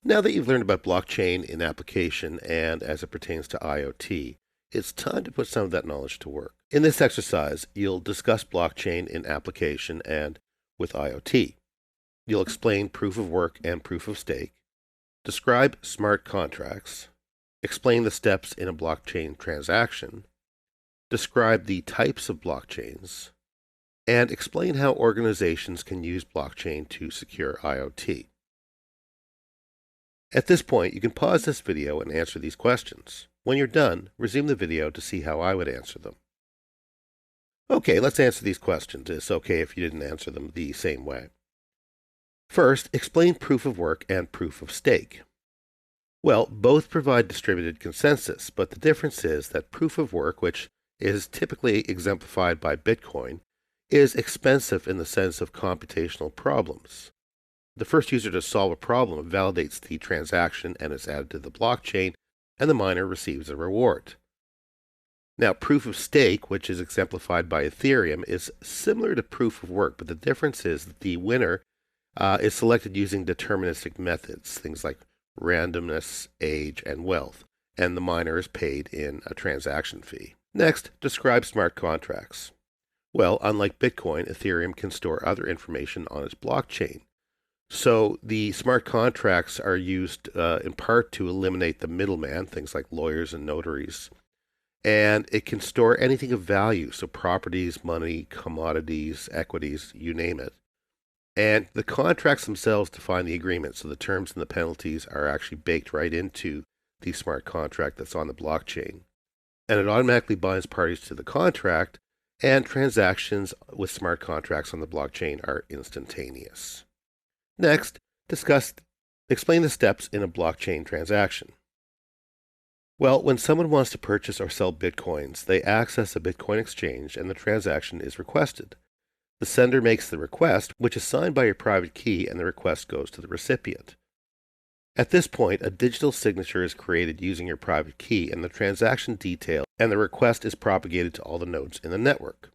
Now that you've learned about blockchain in application and as it pertains to IoT, it's time to put some of that knowledge to work. In this exercise, you'll discuss blockchain in application and with IoT. You'll explain proof of work and proof of stake, describe smart contracts, explain the steps in a blockchain transaction, describe the types of blockchains, and explain how organizations can use blockchain to secure IoT. At this point, you can pause this video and answer these questions. When you're done, resume the video to see how I would answer them. Okay, let's answer these questions. It's okay if you didn't answer them the same way. First, explain proof of work and proof of stake. Well, both provide distributed consensus, but the difference is that proof of work, which is typically exemplified by Bitcoin, is expensive in the sense of computational problems. The first user to solve a problem validates the transaction and is added to the blockchain, and the miner receives a reward. Now, proof of stake, which is exemplified by Ethereum, is similar to proof of work, but the difference is that the winner is selected using deterministic methods, things like randomness, age, and wealth, and the miner is paid in a transaction fee. Next, describe smart contracts. Well, unlike Bitcoin, Ethereum can store other information on its blockchain. So the smart contracts are used in part to eliminate the middleman, things like lawyers and notaries. And it can store anything of value, so properties, money, commodities, equities, you name it. And the contracts themselves define the agreement, so the terms and the penalties are actually baked right into the smart contract that's on the blockchain. And it automatically binds parties to the contract, and transactions with smart contracts on the blockchain are instantaneous. Next, explain the steps in a blockchain transaction. Well, when someone wants to purchase or sell bitcoins, they access a Bitcoin exchange and the transaction is requested. The sender makes the request, which is signed by your private key, and the request goes to the recipient. At this point, a digital signature is created using your private key and the transaction detail, and the request is propagated to all the nodes in the network.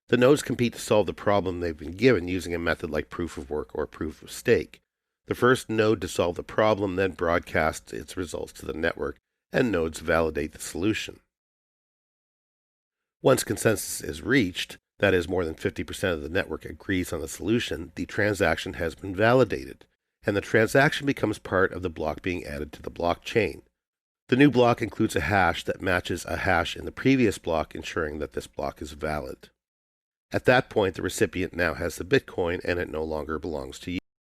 The nodes compete to solve the problem they've been given using a method like proof of work or proof of stake. The first node to solve the problem then broadcasts its results to the network, and nodes validate the solution. Once consensus is reached, that is, more than 50% of the network agrees on the solution, the transaction has been validated, and the transaction becomes part of the block being added to the blockchain. The new block includes a hash that matches a hash in the previous block, ensuring that this block is valid. At that point, the recipient now has the Bitcoin, and it no longer belongs to you.